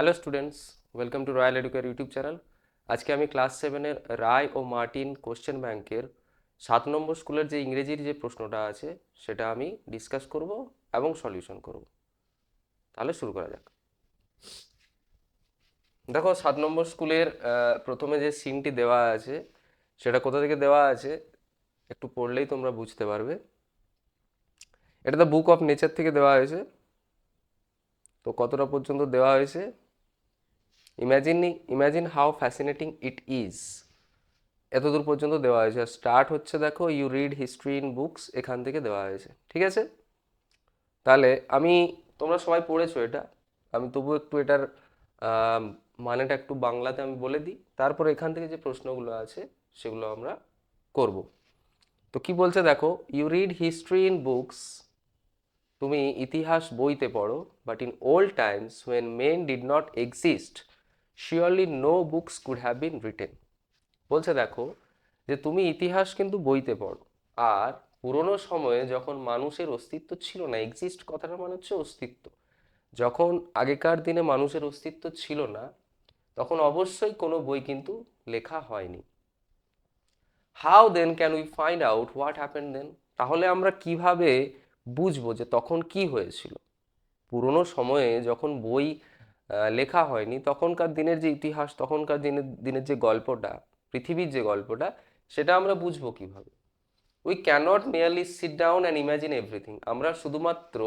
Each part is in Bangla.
Hello students, welcome to royal educare YouTube channel. আজকে আমি ক্লাস 7-এর রায় ও মার্টিন কোশ্চেন ব্যাংকের 7 নম্বর স্কুলের যে ইংরেজির যে প্রশ্নটা আছে সেটা আমি ডিসকাস করব এবং সলিউশন করব। তাহলে শুরু করা যাক। দেখো, 7 নম্বর স্কুলের প্রথমে যে সিনটি দেওয়া আছে সেটা কোথা থেকে দেওয়া আছে একটু পড়লেই তোমরা বুঝতে পারবে। এটা দ্য বুক অফ নেচার থেকে দেওয়া হয়েছে। তো কতটা পর্যন্ত দেওয়া হয়েছে, imagine how fascinating it is, এতদূর পর্যন্ত দেওয়া হয়েছে। স্টার্ট হচ্ছে, দেখো, you read history in books, এখান থেকে দেওয়া হয়েছে। ঠিক আছে, তাহলে তোমরা সবাই পড়েছো এটা, আমি তবু একটু এটার আম, মানেটা একটু বাংলাতে আমি বলে দিই, তারপর এখান থেকে যে প্রশ্নগুলো আছে সেগুলো আমরা করব। তো কি বলছে দেখো, you read history in books, তুমি ইতিহাস বইতে পড়ো, but in old times when men did not exist surely no books could have been written. বলছে দেখো যে তুমি ইতিহাস কিন্তু বইতে পড়ো, আর পুরোনো সময়ে যখন মানুষের অস্তিত্ব ছিল না, এক্সিস্ট কথাটা মানে হচ্ছে অস্তিত্ব, যখন আগেকার দিনে মানুষের অস্তিত্ব ছিল না তখন অবশ্যই কোনো বই কিন্তু লেখা হয়নি। How then can we find out what happen then, তাহলে আমরা কিভাবে বুঝবো যে তখন কি হয়েছিল। পুরোনো সময়ে যখন বই লেখা হয়নি, তখনকার দিনের যে ইতিহাস, তখনকার দিনের দিনের যে গল্পটা, পৃথিবীর যে গল্পটা, সেটা আমরা বুঝবো কিভাবে। We cannot merely sit down and imagine everything, আমরা শুধুমাত্র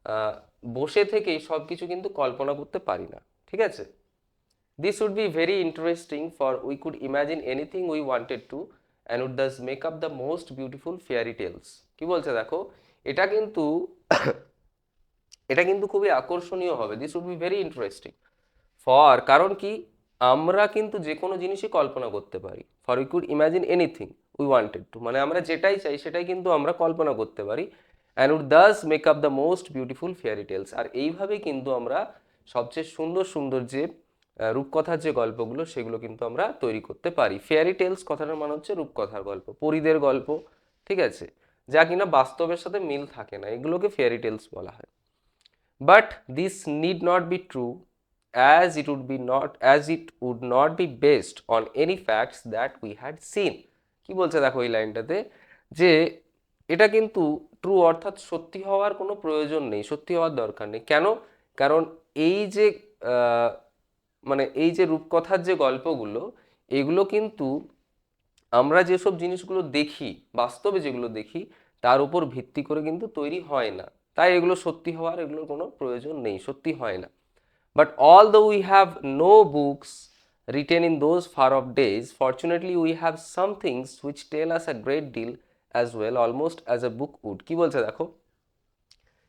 আহ, বসে থেকেই সব কিছু কিন্তু কল্পনা করতে পারি না। ঠিক আছে, this would be very interesting for we could imagine anything we wanted to and would Das make up the most beautiful fairy tales. কি বলছে দেখো, এটা কিন্তু এটা কিন্তু খুবই আকর্ষণীয় হবে। This would be very interesting for, কারণ কি, আমরা কিন্তু যে কোনো জিনিসই কল্পনা করতে পারি। For we could imagine anything we wanted two, মানে আমরা যেটাই চাই সেটাই কিন্তু আমরা কল্পনা করতে পারি। And would Das make up the most beautiful fairy tales, আর এইভাবেই কিন্তু আমরা সবচেয়ে সুন্দর সুন্দর যে রূপকথার যে গল্পগুলো সেগুলো কিন্তু আমরা তৈরি করতে পারি। ফেয়ারি টেলস কথাটার মানে হচ্ছে রূপকথার গল্প, পরীদের গল্প। ঠিক আছে, যা কিনা বাস্তবের সাথে মিল থাকে না, এগুলোকে ফেয়ারি টেলস বলা হয়। But this need not be true, as it would not be based on any facts that we had seen. কি বলছে দেখো এই লাইনটাতে, যে এটা কিন্তু ট্রু, অর্থাৎ সত্যি হওয়ার কোনো প্রয়োজন নেই, সত্যি হওয়ার দরকার নেই। কেন? কারণ এই যে আহ, মানে এই যে রূপকথার যে গল্পগুলো, এগুলো কিন্তু আমরা যেসব জিনিসগুলো দেখি, বাস্তবে যেগুলো দেখি, তার উপর ভিত্তি করে কিন্তু তৈরি হয় না। তাই এগুলো সত্যি হওয়ার এগুলোর কোনো প্রয়োজন নেই, সত্যি হয় না। But although we have no books written in those far off days, fortunately we have some things which tell us a great deal as well, almost as a book would. কি বলছে দেখো,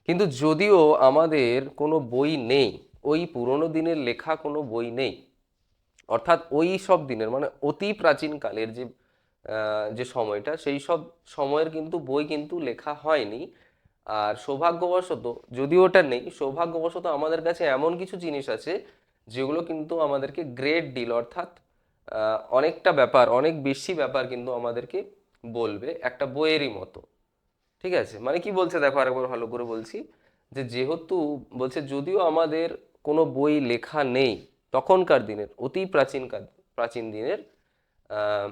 কিন্তু যদিও আমাদের কোনো বই নেই, ওই পুরোনো দিনের লেখা কোনো বই নেই, অর্থাৎ ওই সব দিনের মানে অতি প্রাচীনকালের যে যে সময়টা, সেই সব সময়ের কিন্তু বই কিন্তু লেখা হয়নি। আর সৌভাগ্যবশত, যদিও ওটা নেই, সৌভাগ্যবশত আমাদের কাছে এমন কিছু জিনিস আছে যেগুলো কিন্তু আমাদেরকে গ্রেট ডিল, অর্থাৎ অনেকটা ব্যাপার, অনেক বেশি ব্যাপার কিন্তু আমাদেরকে বলবে একটা বইয়েরই মতো। ঠিক আছে, মানে কি বলছে দেখো, আরেকবার ভালো করে বলছি, যে যেহেতু বলছে যদিও আমাদের কোনো বই লেখা নেই তখনকার দিনের, অতি প্রাচীন দিনের, আহ,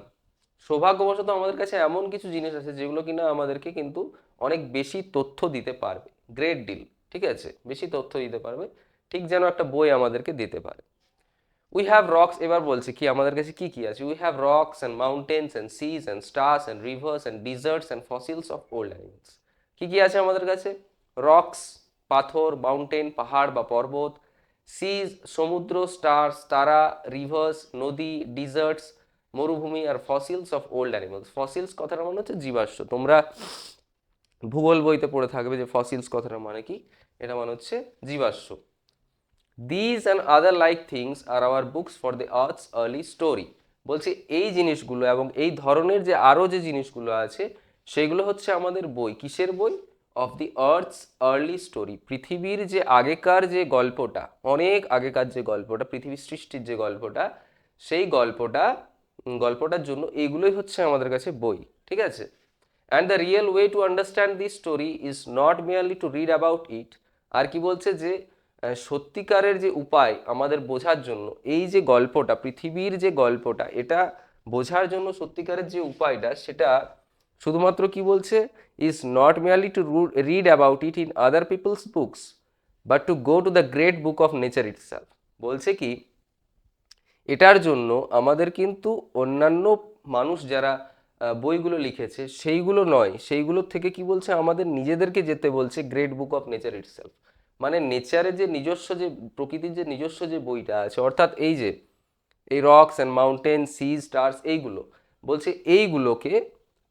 সৌভাগ্যবশত আমাদের কাছে এমন কিছু জিনিস আছে যেগুলো কিনা আমাদেরকে কিন্তু অনেক বেশি তথ্য দিতে পারবে। গ্রেট ডিল, ঠিক আছে, বেশি তথ্য দিতে পারবে, ঠিক যেন একটা বই আমাদেরকে দিতে পারে। উই হ্যাভ রক্স, এবার বলছে কি আমাদের কাছে কি কি আছে। We have rocks and mountains and seas and stars and rivers and deserts and fossils of old animals. কি কি আছে আমাদের কাছে? রক্স, পাথর, মাউন্টেন, পাহাড় বা পর্বত, সিজ, সমুদ্র, স্টার্স, তারা, রিভার্স, নদী, ডিজার্টস, মরুভূমি, আর fossils of old animals. Fossils কথাটা মানে হচ্ছে জীবাশ্ম। তোমরা ভূগোল বইতে পড়ে থাকবে যে ফসিলস কথাটা মানে কি, এটা মানে হচ্ছে জীবাশ্ম। These and other like things are our books for the earth's early story. বলছে এই জিনিসগুলো এবং এই ধরনের যে আরো যে জিনিসগুলো আছে সেগুলো হচ্ছে আমাদের বই। কিসের বই? Of the earth's early story, পৃথিবীর যে আগেকার যে গল্পটা, অনেক আগেকার যে গল্পটা, পৃথিবীর সৃষ্টির যে গল্পটা, সেই গল্পটার জন্য এইগুলোই হচ্ছে আমাদের কাছে বই। ঠিক আছে, and the real way to understand this story is not merely to read about it. আর কি বলছে যে সত্যিকারের যে উপায় আমাদের বোঝার জন্য, এই যে গল্পটা, পৃথিবীর যে গল্পটা, এটা বোঝার জন্য সত্যিকারের যে উপায়টা, সেটা শুধুমাত্র কি বলছে, is not merely to read about it in other people's books but to go to the great book of nature itself. বলছে কি, এটার জন্য আমাদের কিন্তু অন্যান্য মানুষ যারা বইগুলো লিখেছে সেইগুলো নয়, সেইগুলোর থেকে কি বলছে, আমাদের নিজেদেরকে যেতে বলছে great book of nature itself. মানে নেচারের যে নিজস্ব, যে প্রকৃতির যে নিজস্ব যে বইটা আছে, অর্থাৎ এই যে এই rocks and mountain, sea, stars, এইগুলো বলছে, এইগুলোকে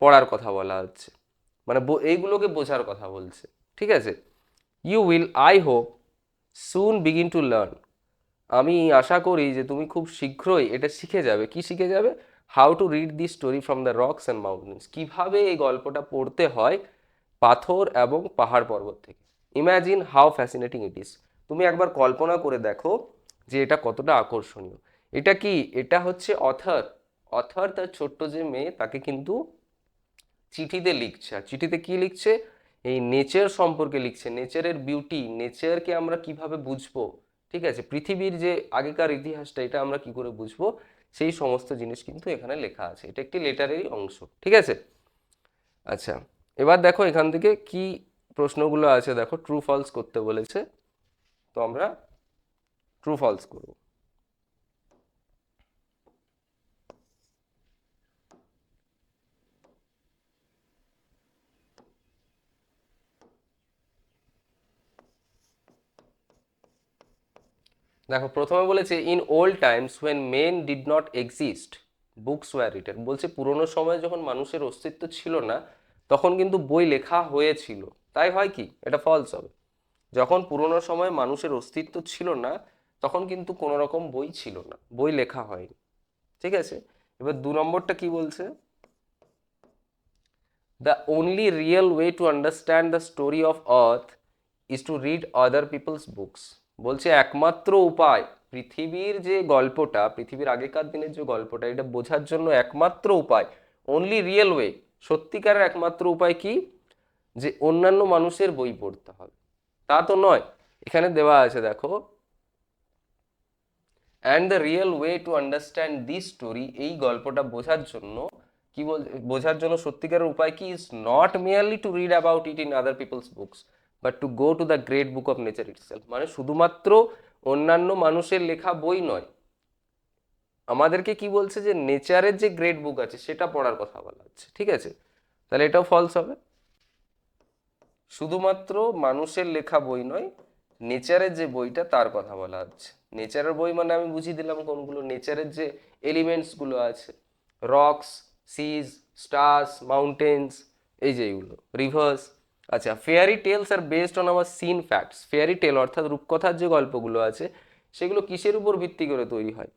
পড়ার কথা বলা হচ্ছে, মানে এইগুলোকে বোঝার কথা বলছে। ঠিক আছে, you will, I hope, soon begin to learn, আমি আশা করি যে তুমি খুব শীঘ্রই এটা শিখে যাবে। কি শিখে যাবে? How to read the story from the rocks and mountains, কীভাবে এই গল্পটা পড়তে হয় পাথর এবং পাহাড় পর্বত থেকে। Imagine how fascinating it is, তুমি একবার কল্পনা করে দেখো যে এটা কতটা আকর্ষণীয়। এটা কি, এটা হচ্ছে অথর, অথর তার ছোট্ট যে মেয়ে তাকে কিন্তু চিঠিতে লিখছে। আর চিঠিতে কি লিখছে? এই নেচার সম্পর্কে লিখছে, নেচারের বিউটি, নেচারকে আমরা কিভাবে বুঝবো, ঠিক আছে, পৃথিবীর যে আগেকার ইতিহাসটা, এটা আমরা কি করে বুঝবো, সেই সমস্ত জিনিস কিন্তু এখানে লেখা আছে। এটা একটি লেটারেরই অংশ। ঠিক আছে, আচ্ছা, এবার দেখো এখান থেকে কি প্রশ্নগুলো আছে। দেখো, ট্রু ফলস করতে বলেছে, তো আমরা ট্রু ফলস করব। দেখো, প্রথমে বলেছে in old times when men did not exist books were written. বলছে পুরোনো সময়ে যখন মানুষের অস্তিত্ব ছিল না, তখন কিন্তু বই লেখা হয়েছিল। তাই হয় কি, এটা ফলস হবে। যখন পুরোনো সময়ে মানুষের অস্তিত্ব ছিল না, তখন কিন্তু কোনো রকম বই ছিল না, বই লেখা হয়নি। ঠিক আছে, এবার 2 নম্বরটা কি বলছে, the only real way to understand the story of earth is to read other people's books. বলছে একমাত্র উপায়, পৃথিবীর যে গল্পটা, পৃথিবীর আগেকার দিনের যে গল্পটা, এটা বোঝার জন্য একমাত্র উপায়, অনলি রিয়েল ওয়ে, সত্যিকারের একমাত্র উপায় কি, যে অন্যান্য মানুষের বই পড়তে হবে। তা তো নয়, এখানে দেওয়া আছে দেখো, and the real way to understand this story, এই গল্পটা বোঝার জন্য কি বোঝার জন্য সত্যিকারের উপায় কি, is not merely to read about it in other people's books but to go to the great book of nature itself. মানে শুধুমাত্র অন্যান্য মানুষের লেখা বই নয়, আমাদেরকে কি বলছে, যে নেচারের যে গ্রেট বুক আছে সেটা পড়ার কথা বলা হচ্ছে। ঠিক আছে, তাহলে এটাও ফলস হবে। শুধুমাত্র মানুষের লেখা বই নয়, নেচারের যে বইটা তার কথা বলা হচ্ছে। নেচারের বই মানে আমি বুঝিয়ে দিলাম কোনগুলো, নেচারের যে এলিমেন্টসগুলো আছে, রকস, সিজ, স্টার্স, মাউন্টেন্স, এই যে এইগুলো, রিভার্স। আচ্ছা, fairy tales are based on our seen facts. Fairy tale অর্থাৎ রূপকথার যে গল্পগুলো আছে, সেগুলো কিসের উপর ভিত্তি করে তৈরি হয়?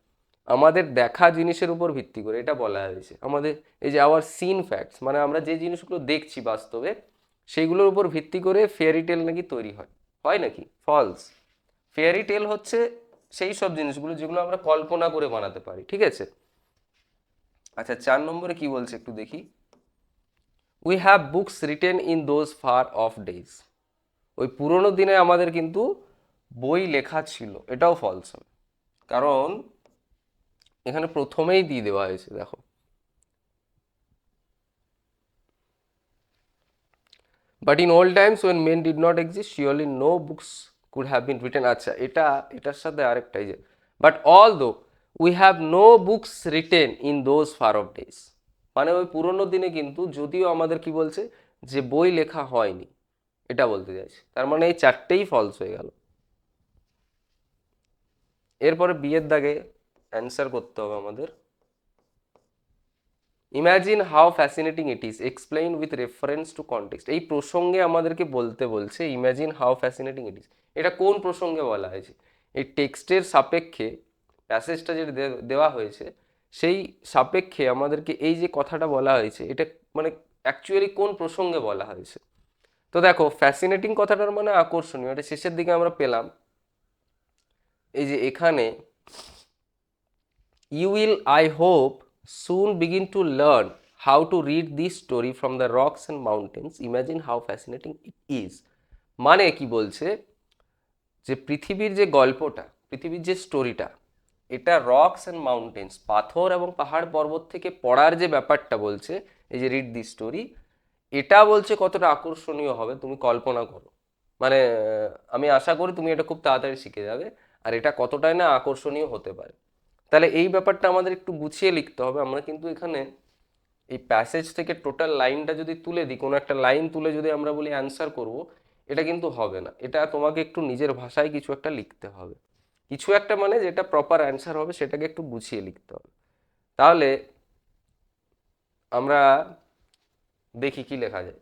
আমাদের দেখা জিনিসের উপর ভিত্তি করে, এটা বলা হয়েছে। আমাদের এই যে আওয়ার সিন ফ্যাক্টস, মানে আমরা যে জিনিসগুলো দেখছি বাস্তবে, সেইগুলোর উপর ভিত্তি করে ফেয়ারি টেল নাকি তৈরি হয়। হয় নাকি? ফলস। ফেয়ারি টেল হচ্ছে সেই সব জিনিসগুলো যেগুলো আমরা কল্পনা করে বানাতে পারি। ঠিক আছে, আচ্ছা, 4 নম্বরে কি বলছে একটু দেখি, we have books written in those far off days. ওই পুরোনো দিনে আমাদের কিন্তু বই লেখা ছিল, এটাও ফলস হবে। কারণ এখানে প্রথমেই দিয়ে দেওয়া হয়েছে, দেখো, but in old times when men did not exist surely no books could have been written. আচ্ছা, এটার সাথে আরেকটাই, যে but although we have no books written in those far off days. মানে ওই পুরোনো দিনে কিন্তু, যদিও আমাদের কি বলছে, যে বই লেখা হয়নি, এটা বলতে চাইছে। তার মানে এই 4টেই ফলস হয়ে গেল। এরপরে বিয়ের দাগে অ্যান্সার করতে হবে আমাদের। Imagine how fascinating it is, explain with reference to context. এই প্রসঙ্গে আমাদেরকে বলতে বলছে, imagine how fascinating it is. এটা কোন প্রসঙ্গে বলা হয়েছে? এই টেক্সটের সাপেক্ষে, প্যাসেজটা যেটা দেওয়া হয়েছে সেই সাপেক্ষে আমাদেরকে এই যে কথাটা বলা হয়েছে, এটা মানে অ্যাকচুয়ালি কোন প্রসঙ্গে বলা হয়েছে। তো দেখো, ফ্যাসিনেটিং কথাটার মানে আকর্ষণীয়, এটা শেষের দিকে আমরা পেলাম। এই যে এখানে, you will, I hope, soon begin to learn how to read this story from the rocks and mountains. Imagine how fascinating it is. মানে কি বলছে, যে পৃথিবীর যে গল্পটা, পৃথিবীর যে স্টোরিটা, এটা রকস অ্যান্ড মাউন্টেন্স, পাথর এবং পাহাড় পর্বত থেকে পড়ার যে ব্যাপারটা বলছে, এই যে রিড দি স্টোরি, এটা বলছে কতটা আকর্ষণীয় হবে তুমি কল্পনা করো। মানে আমি আশা করি তুমি এটা খুব তাড়াতাড়ি শিখে যাবে, আর এটা কতটাই না আকর্ষণীয় হতে পারে। তাহলে এই ব্যাপারটা আমাদের একটু গুছিয়ে লিখতে হবে। আমরা কিন্তু এখানে এই প্যাসেজ থেকে টোটাল লাইনটা যদি তুলে দিই, কোনো একটা লাইন তুলে যদি আমরা বলি অ্যান্সার করব, এটা কিন্তু হবে না। এটা তোমাকে একটু নিজের ভাষায় কিছু একটা লিখতে হবে। কিছু একটা মানে যেটা প্রপার অ্যান্সার হবে সেটাকে একটু গুছিয়ে লিখতে হবে। তাহলে আমরা দেখি কি লেখা যায়।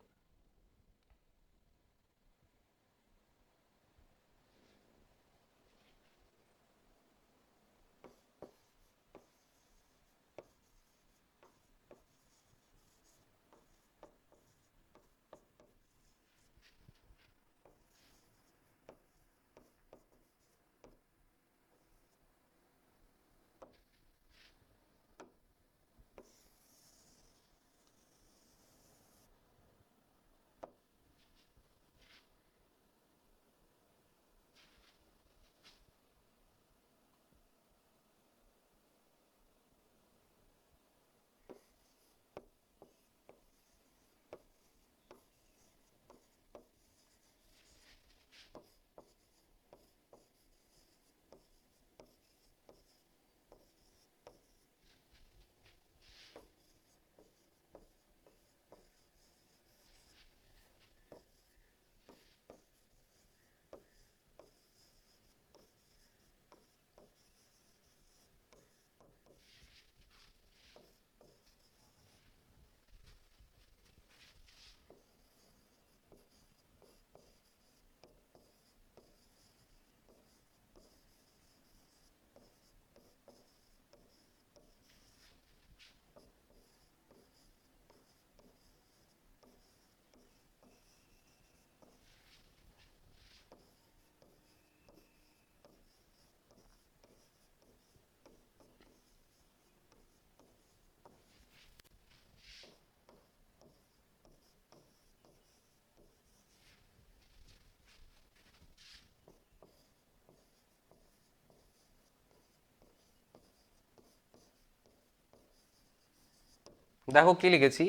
দেখো কি লিখেছি।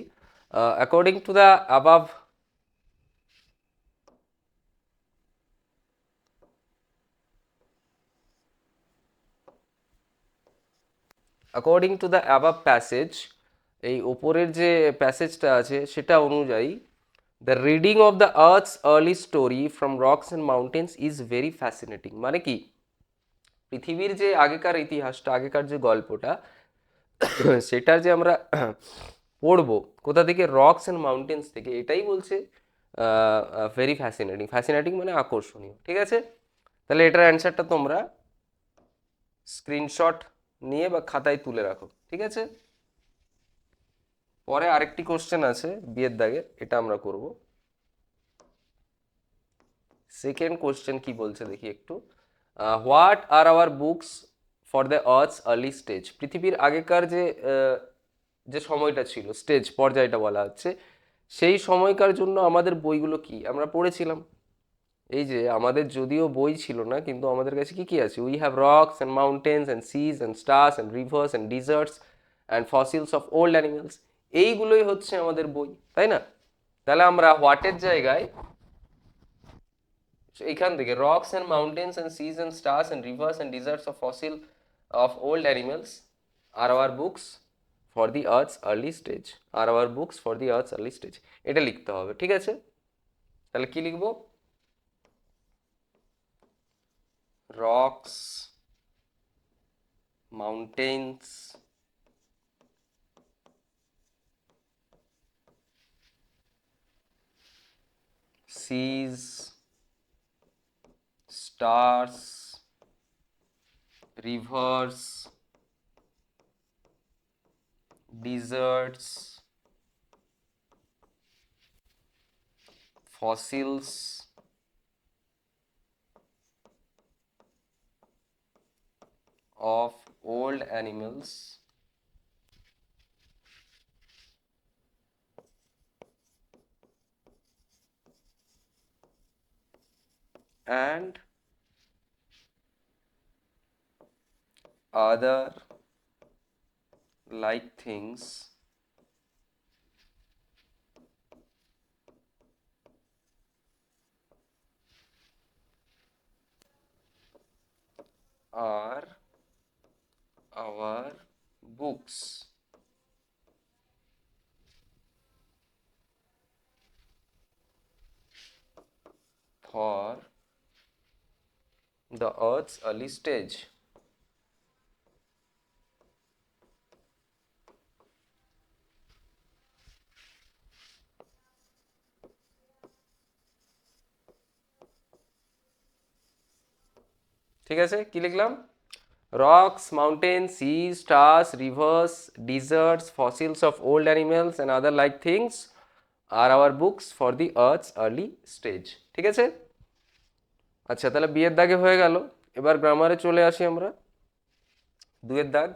According to the above, according to the above passage, এই ওপরের যে প্যাসেজটা আছে সেটা অনুযায়ী, the reading of the earths early story from rocks and mountains is very fascinating. মানে কি, পৃথিবীর যে আগেকার ইতিহাসটা, আগেকার যে গল্পটা, সেটা যে আমরা পড়বো কোথা থেকে, রকস অ্যান্ড মাউন্টেন্স থেকে, এটাই বলছে ভেরি ফ্যাসিনেটিং। ফ্যাসিনেটিং মানে আকর্ষণীয়, ঠিক আছে। তাহলে এটার অ্যান্সারটা তোমরা স্ক্রিনশট নিয়ে বা খাতায় তুলে রাখো, ঠিক আছে। পরে আরেকটি কোশ্চেন আছে বিয়ের দাগের, এটা আমরা করব। সেকেন্ড কোশ্চেন কি বলছে দেখি একটু। What are our books for the earths early stage. পৃথিবীর আগেকার যে যে সময়টা ছিল, স্টেজ পর্যায়টা বলা হচ্ছে, সেই সময়কার জন্য আমাদের বইগুলো কি আমরা পড়েছিলাম। এই যে আমাদের যদিও বই ছিল না, কিন্তু আমাদের কাছে কি কি আছে, we have rocks and mountains and seas and stars and rivers and deserts and fossils of old animals. এইগুলোই হচ্ছে আমাদের বই, তাই না। তাহলে আমরা হোয়াটের জায়গায় এইখান থেকে rocks and mountains and seas and stars and rivers and deserts of fossil of old animals are our books for the earth's early stage, are our books for the earth's early stage, এটা লিখতে হবে, ঠিক আছে। তাহলে কি লিখবো, rocks, mountains, seas, stars, rivers, deserts, fossils of old animals and other like things are our books for the earth's early stage. ঠিক আছে, কি লিখলাম? Rocks, mountains, seas, stars, rivers, deserts, fossils of old animals and other like things are our books for the earth's early stage. ঠিক আছে? আচ্ছা, তাহলে বিয়ের দাগে হয়ে গেল। এবার গ্রামারে চলে আসি আমরা। দুয়ের দাগ,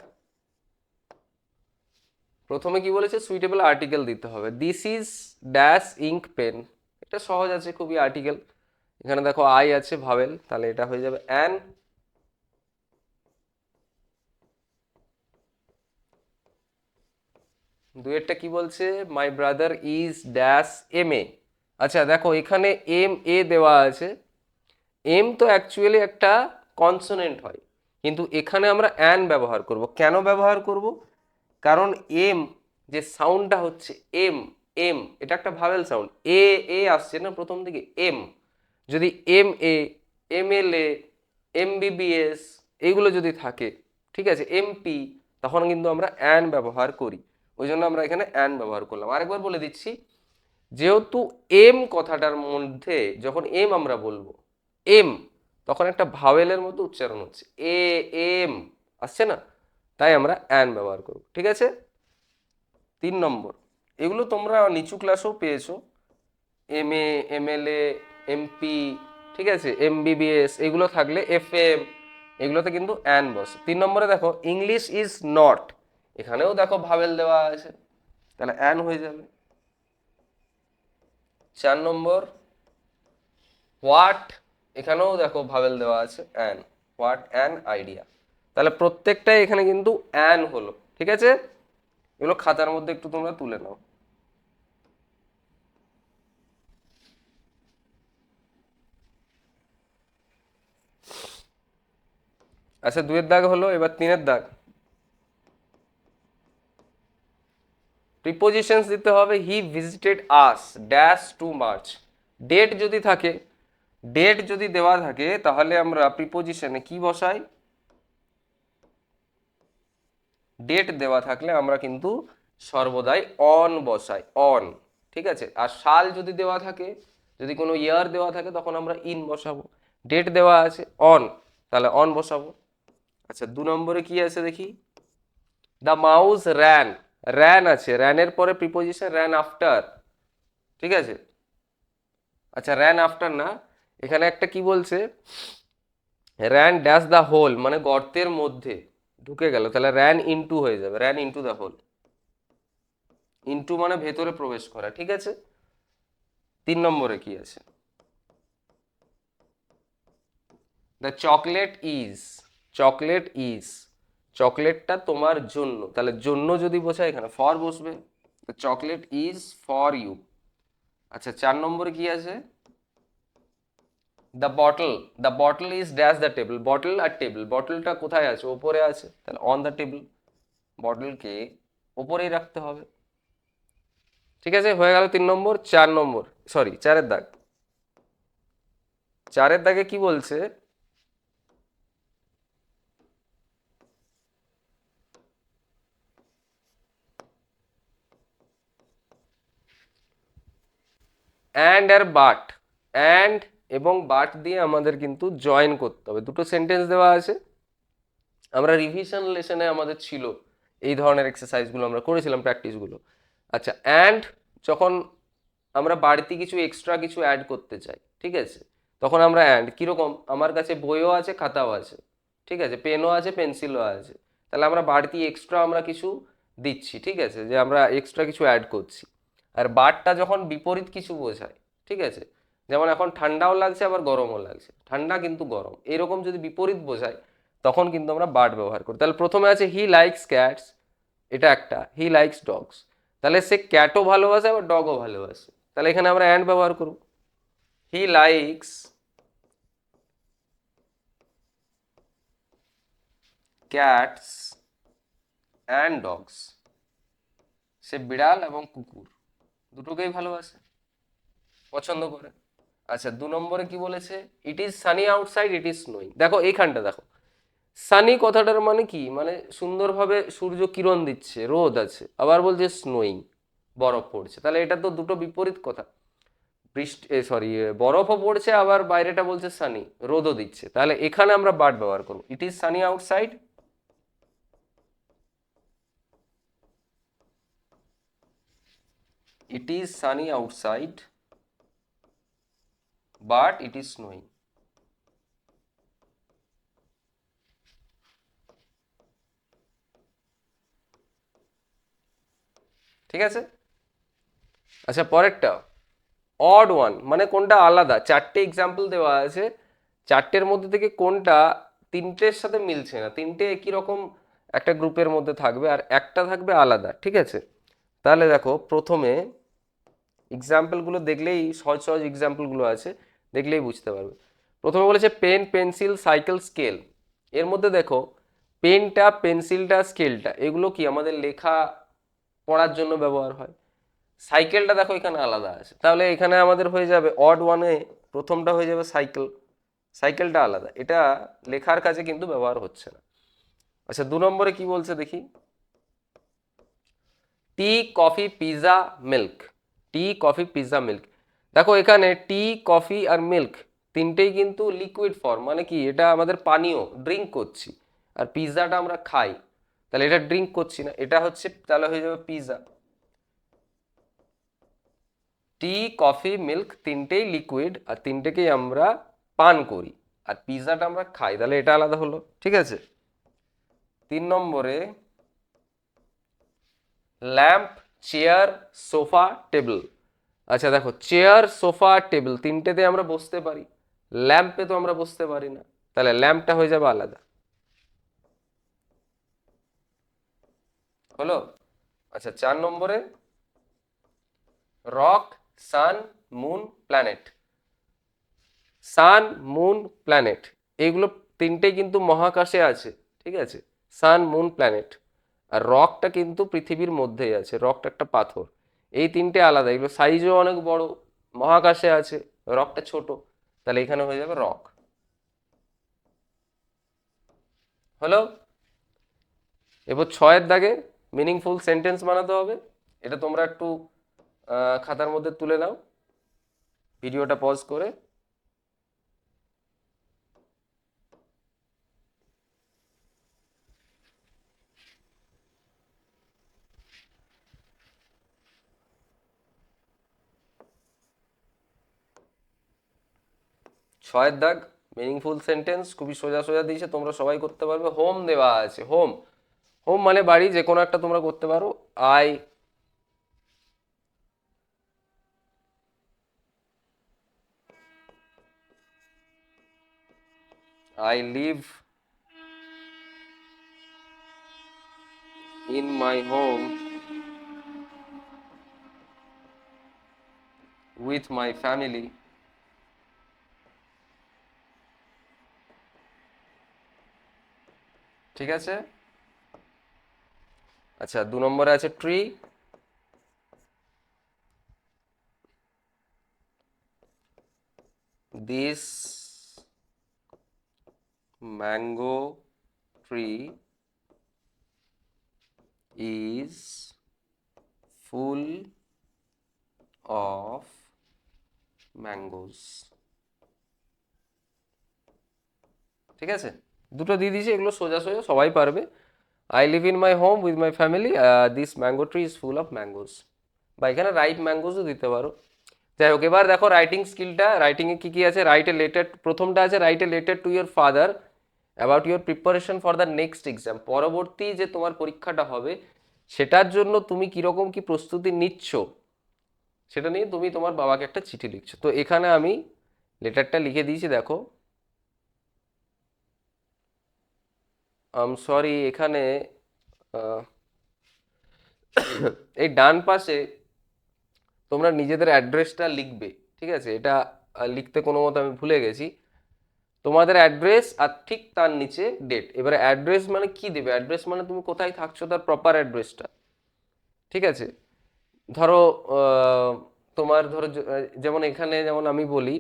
প্রথমে কি বলেছে? সুইটেবল আর্টিকেল দিতে হবে। This is dash ink pen. এটা সহজ আছে খুবই, আর্টিকেল। এখানে দেখো আই আছে, ভাবেল, তাহলে এটা হয়ে যাবে অ্যান। দুয়েরটা কি বলছে? My brother is dash M A. আচ্ছা দেখো, এখানে এম এ দেওয়া আছে। এম তো অ্যাকচুয়ালি একটা কনসোনেন্ট হয়, কিন্তু এখানে আমরা অ্যান ব্যবহার করব। কেন ব্যবহার করব? কারণ এম যে সাউন্ডটা হচ্ছে এম, এম এটা একটা ভাওয়েল সাউন্ড। এ এ আসছে না প্রথম দিকে, এম। যদি M A, M L A, MBBS এইগুলো যদি থাকে, ঠিক আছে, এমপি, তখন কিন্তু আমরা অ্যান ব্যবহার করি। ওই জন্য আমরা এখানে অ্যান ব্যবহার করলাম। আরেকবার বলে দিচ্ছি, যেহেতু এম কথাটার মধ্যে যখন এম আমরা বলবো, এম, তখন একটা ভাওয়েলের মতো উচ্চারণ হচ্ছে, এ এম আসছে না, তাই আমরা অ্যান ব্যবহার করব। ঠিক আছে? 3 নম্বর, এগুলো তোমরা নিচু ক্লাসেও পেয়েছো, এম এ, এমএলএ, এমপি, ঠিক আছে, এমবিবিএস এগুলো থাকলে এফএম, এগুলোতে কিন্তু অ্যান বসে। 3 নম্বরে দেখো, ইংলিশ ইজ নট, এখানেও দেখো ভাওয়েল দেওয়া আছে, তাহলে অ্যান হয়ে যাবে। 4 নম্বর, হোয়াট, এখানেও দেখো ভাওয়েল দেওয়া আছে, অ্যান, হোয়াট অ্যান আইডিয়া, তাহলে প্রত্যেকটাই এখানে কিন্তু অ্যান হলো। ঠিক আছে? এগুলো খাতার মধ্যে একটু তোমরা তুলে নাও। আচ্ছা, 2-এর দাগ হলো, এবার 3-এর দাগ। প্রিপোজিশনস দিতে হবে। He visited us dash to March. Date যদি থাকে, ডেট যদি দেওয়া থাকে, তাহলে আমরা প্রিপোজিশনে কি বসাই? ডেট দেওয়া থাকলে আমরা কিন্তু সর্বদাই অন বসাই, অন। ঠিক আছে? আর সাল যদি দেওয়া থাকে, যদি কোনো ইয়ার দেওয়া থাকে, তখন আমরা ইন বসাবো। ডেট দেওয়া আছে অন, তাহলে অন বসাবো। আচ্ছা, 2 নম্বরে কি আছে দেখি? দ্য মাউস র্যান, র্যান আছে, র্যানের পরে প্রিপোজিশন র্যান আফটার। ঠিক আছে? আচ্ছা, র্যান আফটার না, এখানে একটা কি বলছে? র্যান ড্যাশ দ্য হোল, মানে গর্তের মধ্যে ঢুকে গেল, তাহলে র্যান ইনটু হয়ে যাবে, ran into the hole. Into মানে ভেতরে প্রবেশ করা। ঠিক আছে? 3 নম্বরে কি আছে? The chocolate is, chocolate is, চকলেটটা তোমার জন্য, তাহলে জন্য যদি বোঝায়, এখানে ফর বসবে, the chocolate is for you. আচ্ছা, 4 নম্বরে কি আছে? The bottle, the bottle is dash the table, bottle আর টেবিল, বটলটা কোথায় আছে? ওপরে আছে, তাহলে অন দ্য টেবিল, বটলকে ওপরেই রাখতে হবে। ঠিক আছে, হয়ে গেল 3 নম্বর। 4 নম্বর, সরি 4-এর দাগ। 4-এর দাগে কি বলছে? অ্যান্ড আর বাট, অ্যান্ড এবং বাট দিয়ে আমাদের কিন্তু জয়েন করতে হবে। দুটো সেন্টেন্স দেওয়া আছে, আমরা রিভিশন লেসনে আমাদের ছিল এই ধরনের এক্সারসাইজগুলো আমরা করেছিলাম, প্র্যাকটিসগুলো। আচ্ছা, অ্যান্ড যখন আমরা বাড়তি কিছু এক্সট্রা কিছু অ্যাড করতে চাই, ঠিক আছে, তখন আমরা অ্যান্ড কীরকম? আমার কাছে বইও আছে, খাতাও আছে, ঠিক আছে, পেনও আছে, পেন্সিলও আছে, তাহলে আমরা বাড়তি এক্সট্রা আমরা কিছু দিচ্ছি, ঠিক আছে, যে আমরা এক্সট্রা কিছু অ্যাড করছি। আর বারটা যখন বিপরীত কিছু বোঝায়, ঠিক আছে, যেমন এখন ঠান্ডাও লাগছে আবার গরমও লাগছে, ঠান্ডা কিন্তু গরম, এরকম যদি বিপরীত বোঝায়, তখন কিন্তু আমরা বাট ব্যবহার করি। তাহলে প্রথমে আছে হি লাইকস ক্যাটস, এটা একটা, হি লাইকস ডগস, তাহলে সে ক্যাটও ভালোবাসে আবার ডগও ভালোবাসে, তাহলে এখানে আমরা অ্যান্ড ব্যবহার করব। He likes cats and dogs, সে বিড়াল এবং কুকুর দুটোকেই ভালোবাসে, পছন্দ করে। আচ্ছা, 2 নম্বরে কি বলেছে? It is Sunny outside, it is snowing. দেখো এইখানটা দেখো, সানি কথাটার মানে কি, মানে সুন্দরভাবে সূর্য কিরণ দিচ্ছে, রোদ আছে, আবার বলছে স্নোয়িং, বরফ পড়ছে, তাহলে এটা তো দুটো বিপরীত কথা। বৃষ্টি, সরি, বরফও পড়ছে আবার বাইরেটা বলছে সানি, রোদও দিচ্ছে, তাহলে এখানে আমরা বাট ব্যবহার করবো, it is Sunny outside, it is Sunny outside but it is snowing. ঠিক আছে। আচ্ছা, পরেরটা অড ওয়ান, মানে কোনটা আলাদা। চারটে এক্সাম্পল দেওয়া আছে, চারটের মধ্যে থেকে কোনটা তিনটের সাথে মিলছে না, তিনটে একই রকম একটা গ্রুপের মধ্যে থাকবে আর একটা থাকবে আলাদা। ঠিক আছে, তাহলে দেখো প্রথমে এক্সাম্পলগুলো দেখলেই, সহজ সহজ এক্সাম্পলগুলো আছে, দেখলেই বুঝতে পারবে। প্রথমে বলেছে পেন, পেন্সিল, সাইকেল, স্কেল। এর মধ্যে দেখো পেনটা, পেন্সিলটা, স্কেলটা এগুলো কি আমাদের লেখা পড়ার জন্য ব্যবহার হয়। সাইকেলটা দেখো এখানে আলাদা আছে, তাহলে এখানে আমাদের হয়ে যাবে অড ওয়ানে প্রথমটা হয়ে যাবে সাইকেল, সাইকেলটা আলাদা, এটা লেখার কাজে কিন্তু ব্যবহার হচ্ছে না। আচ্ছা, 2 নম্বরে কি বলছে দেখি, টি, কফি, পিৎজা, মিল্ক। টি, কফি, পিৎজা, মিল্ক। দেখো এখানে টি, কফি আর মিল্ক তিনটেই কিন্তু লিকুইড ফর্ম, মানে কি এটা আমাদের পানীয়, ড্রিঙ্ক করছি। আর পিৎজাটা আমরা খাই, তাহলে এটা ড্রিঙ্ক করছি না, এটা হচ্ছে, তাহলে হয়ে যাবে পিৎজা। টি, কফি, মিল্ক তিনটেই লিকুইড আর তিনটেকেই আমরা পান করি, আর পিৎজাটা আমরা খাই, তাহলে এটা আলাদা হলো। ঠিক আছে। 3 নম্বরে ল্যাম্প, চেয়ার, সোফা, টেবিল। আচ্ছা দেখো, চেয়ার, সোফা, টেবিল তিনটেতে আমরা বসতে পারি, ল্যাম্পে তো আমরা বসতে পারি না, তাহলে ল্যাম্পটা হয়ে যাবে আলাদা। হলো। আচ্ছা, 4 নম্বরে রক, সান, মুন, প্ল্যানেট। সান, মুন, প্ল্যানেট এইগুলো তিনটেই কিন্তু মহাকাশে আছে। ঠিক আছে, সান, মুন, প্ল্যানেট। আর রকটা কিন্তু পৃথিবীর মধ্যেই আছে, রকটা একটা পাথর। এই তিনটে আলাদা, এগুলো সাইজও অনেক বড়, মহাকাশে আছে, রকটা ছোট, তাহলে এখানে হয়ে যাবে রক। হলো। এবার 6-এর দাগে মিনিংফুল সেন্টেন্স বানাতে হবে, এটা তোমরা একটু খাতার মধ্যে তুলে নাও, ভিডিওটা পজ করে। 6-এর দাগ মিনিংফুল সেন্টেন্স খুবই সোজা সোজা দিয়েছে, তোমরা সবাই করতে পারবে। হোম দেওয়া আছে, হোম, হোম মানে বাড়ি, যে কোনো একটা তোমরা করতে পারো। I I live in my home with my family. ঠিক আছে। আচ্ছা, 2 নম্বরে আছে tree, this mango tree is full of mangoes. ঠিক আছে, দুটো দিয়ে দিয়েছি, এগুলো সোজা সোজা সবাই পারবে। I live in my home with my family, this mango tree is full of mangoes, বা এখানে রাইট ম্যাঙ্গোসও দিতে পারো। যাই হোক, এবার দেখো রাইটিং স্কিলটা, রাইটিংয়ে কী কী আছে। রাইট এ লেটার, প্রথমটা আছে right a letter to your father about your preparation for the next exam. পরবর্তী যে তোমার পরীক্ষাটা হবে সেটার জন্য তুমি কীরকম কি প্রস্তুতি নিচ্ছ সেটা নিয়ে তুমি তোমার বাবাকে একটা চিঠি লিখছো। তো এখানে আমি লেটারটা লিখে দিয়েছি, দেখো। সরি, এখানে আহ, এই ডান পাশে তোমরা নিজেদের অ্যাড্রেসটা লিখবে, ঠিক আছে? এটা লিখতে কোনো মতো আমি ভুলে গেছি। তোমাদের অ্যাড্রেস আর ঠিক তার নিচে ডেট। এবারে অ্যাড্রেস মানে কি দেবে? অ্যাড্রেস মানে তুমি কোথায় থাকছো তার প্রপার অ্যাড্রেসটা, ঠিক আছে? ধরো আহ, তোমার ধরো যেমন এখানে যেমন আমি বলি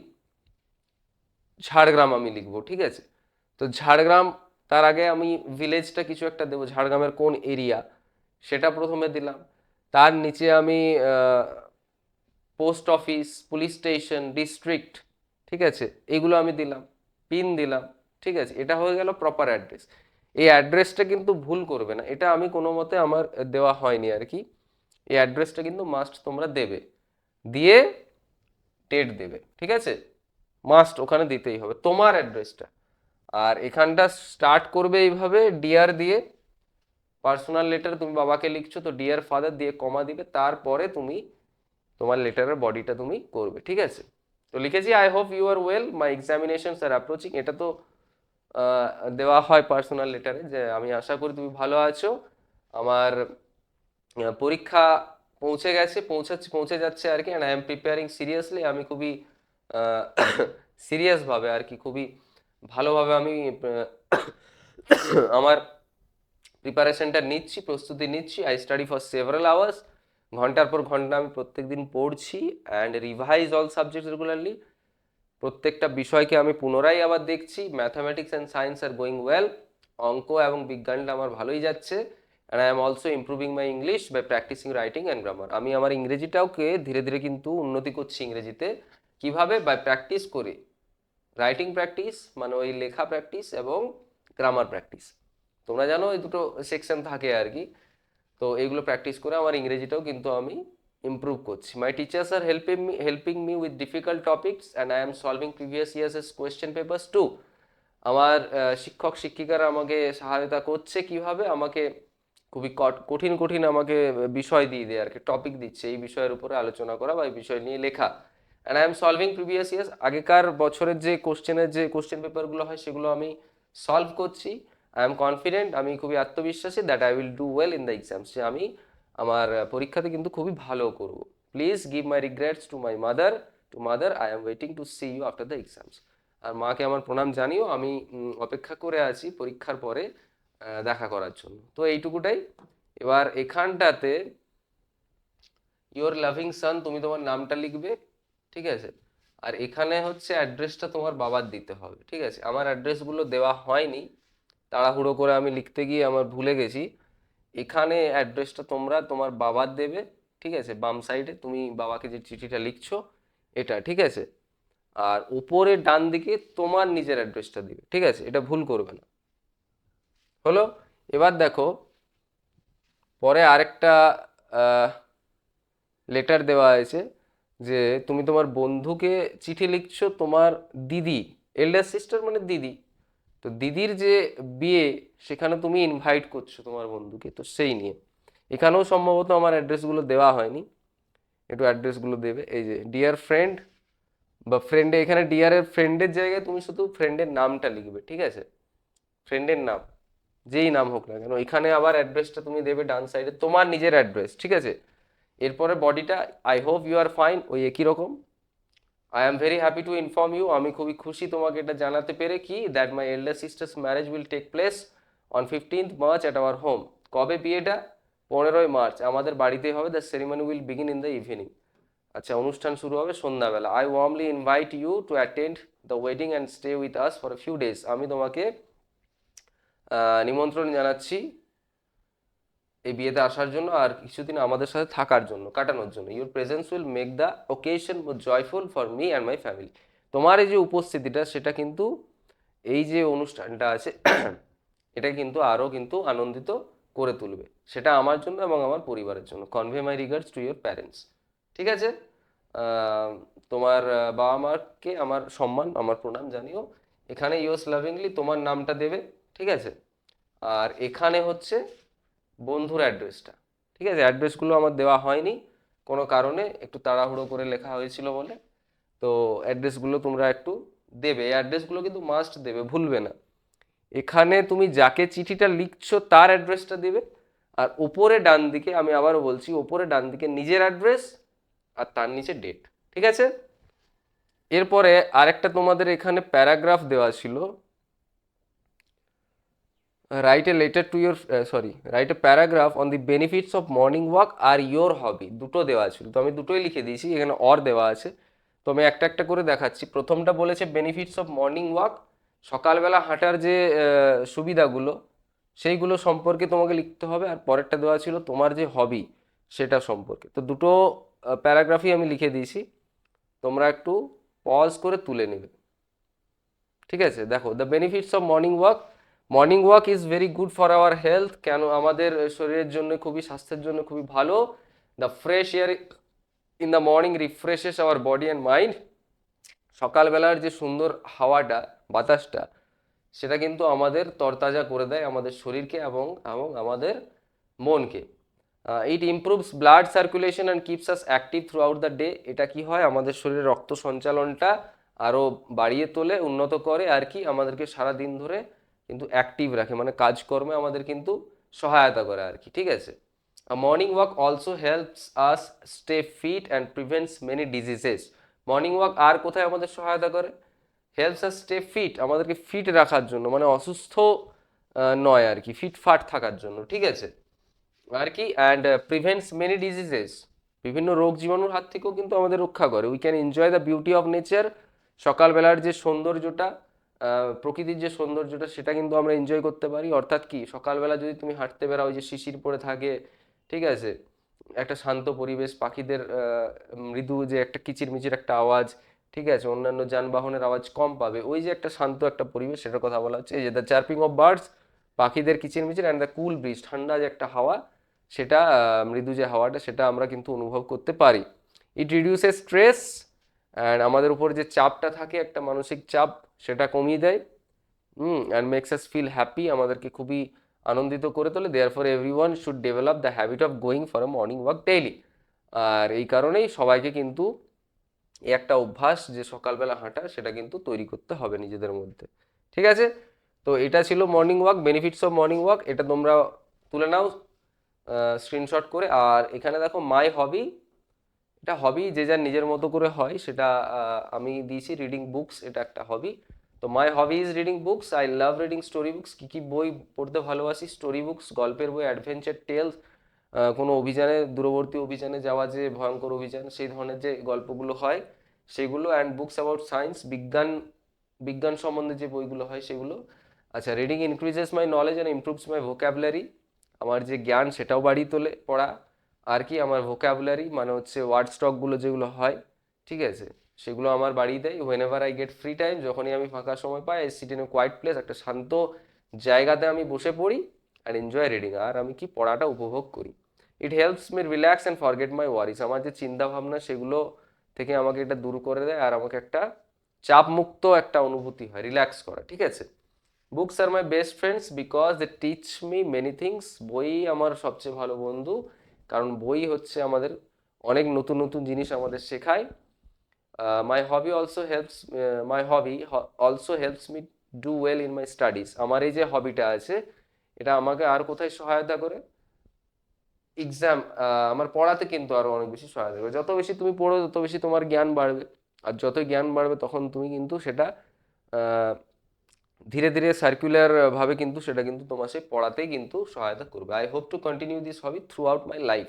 ঝাড়গ্রাম আমি লিখবো, ঠিক আছে? তো ঝাড়গ্রাম, তার আগে আমি ভিলেজটা কিছু একটা দেবো, ঝাড়গ্রামের কোন এরিয়া সেটা প্রথমে দিলাম। তার নিচে আমি post office, police station, district, ঠিক আছে, এগুলো আমি দিলাম, পিন দিলাম, ঠিক আছে? এটা হয়ে গেল প্রপার অ্যাড্রেস। এই অ্যাড্রেসটা কিন্তু ভুল করবে না, এটা আমি কোনো মতে আমার দেওয়া হয়নি আর কি। এই অ্যাড্রেসটা কিন্তু মাস্ট তোমরা দেবে, দিয়ে ডেট দেবে, ঠিক আছে? মাস্ট ওখানে দিতেই হবে তোমার অ্যাড্রেসটা। আর এখানটা স্টার্ট করবে এইভাবে ডিয়ার দিয়ে, পার্সোনাল লেটার তুমি বাবাকে লিখছো তো ডিয়ার ফাদার দিয়ে কমা দিবে, তারপরে তুমি তোমার লেটারের বডিটা তুমি করবে, ঠিক আছে? তো লিখেছি I hope you are well, my examinations are approaching. এটা তো আহ, দেওয়া হয় পার্সোনাল লেটারে, যে আমি আশা করি তুমি ভালো আছো, আমার পরীক্ষা পৌঁছে গেছে, পৌঁছে যাচ্ছে আর কি, and I M preparing seriously. আমি খুবই সিরিয়াস ভাবে আর কি, খুবই ভালোভাবে আমি আমার প্রিপারেশনটা নিচ্ছি, প্রস্তুতি নিচ্ছি। I study for several hours, ঘন্টার পর ঘন্টা আমি প্রত্যেকদিন পড়ছি, and revise all subjects regularly. প্রত্যেকটা বিষয়কে আমি পুনরায় আবার দেখছি। Mathematics and science are going well, অঙ্ক এবং বিজ্ঞানটা আমার ভালোই যাচ্ছে। And I am also improving my English by practising writing and grammar. আমি আমার ইংরেজিটাওকে ধীরে ধীরে কিন্তু উন্নতি করছি ইংরেজিতে। কিভাবে? বাই প্র্যাকটিস করে, রাইটিং প্র্যাকটিস মানে ওই লেখা প্র্যাকটিস, এবং গ্রামার প্র্যাকটিস। তোমরা জানো এই দুটো সেকশন থাকে আর কি। তো এইগুলো প্র্যাকটিস করে আমার ইংরেজিটাও কিন্তু আমি ইমপ্রুভ করছি। My teachers are helping me with difficult topics and I am solving previous years question papers too. আমার শিক্ষক শিক্ষিকারা আমাকে সহায়তা করছে কিভাবে, আমাকে খুবই কঠিন কঠিন আমাকে বিষয় দিয়ে দেয় আর কি, টপিক দিচ্ছে, এই বিষয়ের উপরে আলোচনা করা বা এই বিষয় নিয়ে লেখা। And I am solving previous years, আগেকার বছরের যে কোশ্চেন পেপারগুলো হয় সেগুলো আমি সলভ করছি। আই এম কনফিডেন্ট, আমি খুবই আত্মবিশ্বাসী, that I will do well in the exams, যে আমি আমার পরীক্ষাতে কিন্তু খুবই ভালো করব। Please give my regrets to my mother, I am waiting to see you after the exams. আর মাকে আমার প্রণাম জানিও, আমি অপেক্ষা করে আছি পরীক্ষার পরে দেখা করার জন্য। তো এইটুকুটাই। এবার এখানটাতে ইওর লাভিং সান, তুমি তোমার নামটা লিখবে, ঠিক আছে? আর এখানে হচ্ছে অ্যাড্রেসটা তোমার বাবার দিতে হবে, ঠিক আছে? আমার অ্যাড্রেসগুলো দেওয়া হয়নি, তাড়াহুড়ো করে আমি লিখতে গিয়ে আমার ভুলে গেছি। এখানে অ্যাড্রেসটা তোমরা তোমার বাবার দেবে, ঠিক আছে? বাম সাইডে তুমি বাবাকে যে চিঠিটা লিখছো এটা, ঠিক আছে? আর উপরে ডান দিকে তোমার নিজের অ্যাড্রেসটা দিবে, ঠিক আছে? এটা ভুল করবে না। হলো? এবার দেখো, পরে আরেকটা লেটার দেওয়া হয়েছে, যে তুমি তোমার বন্ধুকে চিঠি লিখছো, তোমার দিদি, এল্ডার সিস্টার মানে দিদি, তো দিদির যে বিয়ে সেখানে তুমি ইনভাইট করছো তোমার বন্ধুকে, তো সেই নিয়ে এখানেও সম্ভবত আমার অ্যাড্রেসগুলো দেওয়া হয়নি, একটু অ্যাড্রেসগুলো দেবে। এই যে ডিয়ার ফ্রেন্ড বা ফ্রেন্ডে, এখানে ডিয়ারের ফ্রেন্ডের জায়গায় তুমি শুধু ফ্রেন্ডের নামটা লিখবে, ঠিক আছে? ফ্রেন্ডের নাম, যেই নাম হোক না কেন, এখানে আবার অ্যাড্রেসটা তুমি দেবে ডান সাইডে, তোমার নিজের অ্যাড্রেস, ঠিক আছে? এরপরে বডিটা I hope you are fine, ওই একই রকম। I am very happy to inform you, আমি খুবই খুশি তোমাকে এটা জানাতে পেরে কি, that my elder sister's marriage will take place on 15th March at our home. কবে বিয়েটা? 15ই মার্চ, আমাদের বাড়িতেই হবে। The ceremony will begin in the evening. আচ্ছা, অনুষ্ঠান শুরু হবে সন্ধ্যাবেলা। I warmly invite you to attend the wedding and stay with us for a few days. আমি তোমাকে নিমন্ত্রণ জানাচ্ছি এই বিয়েতে আসার জন্য, আর কিছুদিন আমাদের সাথে থাকার জন্য, কাটানোর জন্য। Your presence will make the occasion more joyful for me and my family. তোমার এই যে উপস্থিতিটা, সেটা কিন্তু এই যে অনুষ্ঠানটা আছে এটা কিন্তু আরও কিন্তু আনন্দিত করে তুলবে, সেটা আমার জন্য এবং আমার পরিবারের জন্য। Convey my regards to your parents, ঠিক আছে? আহ, তোমার বাবা মাকে আমার সম্মান, আমার প্রণাম জানিও। এখানে ইয়োর্স লাভিংলি তোমার নামটা দেবে, ঠিক আছে? আর এখানে হচ্ছে বন্ধুর অ্যাড্রেসটা, ঠিক আছে? অ্যাড্রেসগুলো আমার দেওয়া হয়নি কোনো কারণে, একটু তাড়াহুড়ো করে লেখা হয়েছিল বলে। তো অ্যাড্রেসগুলো তোমরা একটু দেবে, এই অ্যাড্রেসগুলো কিন্তু মাস্ট দেবে, ভুলবে না। এখানে তুমি যাকে চিঠিটা লিখছো তার অ্যাড্রেসটা দেবে, আর ওপরে ডান দিকে, আমি আবারও বলছি, ওপরে ডান দিকে নিজের অ্যাড্রেস আর তার নিচে ডেট। ঠিক আছে? এরপরে আরেকটা তোমাদের এখানে প্যারাগ্রাফ দেওয়া ছিল, write a letter to your, sorry, write a paragraph on the benefits of morning walk আর ইয়োর হবি, দুটো দেওয়া ছিল, তো আমি দুটোই লিখে দিয়েছি, এখানে অর দেওয়া আছে। তো আমি একটা একটা করে দেখাচ্ছি। প্রথমটা বলেছে বেনিফিটস অফ মর্নিং ওয়াক, সকালবেলা হাঁটার যে সুবিধাগুলো সেইগুলো সম্পর্কে তোমাকে লিখতে হবে। আর পরেরটা দেওয়া ছিল তোমার যে হবি সেটা সম্পর্কে। তো দুটো প্যারাগ্রাফই আমি লিখে দিয়েছি, তোমরা একটু পজ করে তুলে নেবে। ঠিক আছে? দেখো, the benefits of morning walk, morning walk is very good for our health, কেন আমাদের শরীরের জন্য খুবই, স্বাস্থ্যের জন্য খুবই ভালো। The fresh air in the morning রিফ্রেশেস our body and mind, সকালবেলার যে সুন্দর হাওয়াটা, বাতাসটা, সেটা কিন্তু আমাদের তরতাজা করে দেয় আমাদের শরীরকে এবং এবং আমাদের মনকে। It improves blood circulation and keeps us active throughout the day, এটা কি হয়, আমাদের শরীরে রক্ত সঞ্চালনটা আরও বাড়িয়ে তোলে, উন্নত করে, আর কি আমাদেরকে সারা দিন ধরে কিন্তু অ্যাক্টিভ রাখে, মানে কাজকর্মে আমাদের কিন্তু সহায়তা করে আর কি। ঠিক আছে? Morning walk also helps us stay fit and prevents many diseases. Morning walk আর কোথায় আমাদের সহায়তা করে? হেল্পস আস স্টে ফিট, আমাদেরকে ফিট রাখার জন্য, মানে অসুস্থ নয় আর কি, ফিটফাট থাকার জন্য। ঠিক আছে? আর কি, অ্যান্ড প্রিভেন্টস মেনি ডিজিজেস, বিভিন্ন রোগ জীবাণুর হাত থেকেও কিন্তু আমাদের রক্ষা করে। We can enjoy the beauty of nature, সকালবেলার যে সৌন্দর্যটা, প্রকৃতির যে সৌন্দর্যটা, সেটা কিন্তু আমরা এনজয় করতে পারি। অর্থাৎ কি, সকালবেলা যদি তুমি হাঁটতে বেরাও, যে শিশির পড়ে থাকে, ঠিক আছে, একটা শান্ত পরিবেশ, পাখিদের মৃদু যে একটা কিচিরমিচির একটা আওয়াজ, ঠিক আছে, অন্যান্য যানবাহনের আওয়াজ কম পাবে, ওই যে একটা শান্ত একটা পরিবেশ, সেটার কথা বলা হচ্ছে। এই যে দ্য চার্পিং অফ বার্ডস, পাখিদের কিচিরমিচির, অ্যান্ড দ্য কুল ব্রিজ, ঠান্ডা যে একটা হাওয়া, সেটা মৃদু যে হাওয়াটা, সেটা আমরা কিন্তু অনুভব করতে পারি। ইট রিডিউসেস স্ট্রেস, অ্যান্ড আমাদের উপর যে চাপটা থাকে, একটা মানসিক চাপ, সেটা কমিয়ে দেয়। And makes us feel happy, আমাদেরকে খুবই আনন্দিত করে তোলে। Therefore every one should develop the habit of going for a morning walk daily, আর এই কারণেই সবাইকে কিন্তু এই একটা অভ্যাস যে সকালবেলা হাঁটা, সেটা কিন্তু তৈরি করতে হবে নিজেদের মধ্যে। ঠিক আছে? তো এটা ছিল morning walk, benefits of morning walk, এটা তোমরা তুলে নাও স্ক্রিনশট করে। আর এখানে দেখো মাই হবি, এটা হবি যে যার নিজের মতো করে হয়, সেটা আমি দিয়েছি রিডিং বুকস, এটা একটা হবি। তো my hobby is reading books, I love reading story books. কী কী বই পড়তে ভালোবাসি? স্টোরি বুকস, গল্পের বই, অ্যাডভেঞ্চার টেলস, কোনো অভিযানে, দূরবর্তী অভিযানে যাওয়া, যে ভয়ঙ্কর অভিযান, সেই ধরনের যে গল্পগুলো হয় সেগুলো। অ্যান্ড বুকস অ্যাবাউট সায়েন্স, বিজ্ঞান, বিজ্ঞান সম্বন্ধে যে বইগুলো হয় সেগুলো। আচ্ছা, reading increases my knowledge and improves my vocabulary, আমার যে জ্ঞান সেটাও বাড়িয়ে তোলে পড়া। আর কি, আমার ভোক্যাবুলারি মানে হচ্ছে ওয়ার্ড স্টকগুলো যেগুলো হয়, ঠিক আছে, সেগুলো আমার বাড়িয়ে দেয়। Whenever I get free time, যখনই আমি ফাঁকা সময় পাই, I sit in a quiet place, একটা শান্ত জায়গাতে আমি বসে পড়ি, আর এনজয় রিডিং, আর আমি কি পড়াটা উপভোগ করি। It helps me relax and forget my ওয়ারিস, আমার যে চিন্তা ভাবনা সেগুলো থেকে আমাকে এটা দূর করে দেয়, আর আমাকে একটা চাপমুক্ত একটা অনুভূতি হয়, রিল্যাক্স করা। ঠিক আছে? Books are my best friends because they teach me many things, বই আমার সবচেয়ে ভালো বন্ধু, কারণ বই হচ্ছে আমাদের অনেক নতুন নতুন জিনিস আমাদের শেখায়। My hobby also helps, my hobby also helps me do well in my studies, আমার এই যে হবিটা আছে, এটা আমাকে আর কোথায় সহায়তা করে? এক্সাম, আমার পড়াতে কিন্তু আরো অনেক বেশি সহায়তা করে। যত বেশি তুমি পড়ো, তত বেশি তোমার জ্ঞান বাড়বে, আর যতই জ্ঞান বাড়বে তখন তুমি কিন্তু সেটা আহ, ধীরে ধীরে সার্কুলার ভাবে কিন্তু সেটা কিন্তু তোমার সেই পড়াতেই কিন্তু সহায়তা করবে। I hope to continue this hobby throughout my life,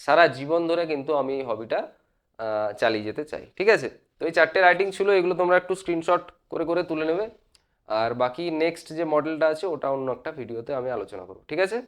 সারা জীবন ধরে কিন্তু আমি এই হবিটা চালিয়ে যেতে চাই। ঠিক আছে? তো এই চারটে রাইটিং ছিল, এগুলো তোমরা একটু স্ক্রিনশট করে করে তুলে নেবে। আর বাকি নেক্সট যে মডেলটা আছে, ওটা অন্য একটা ভিডিওতে আমি আলোচনা করবো। ঠিক আছে?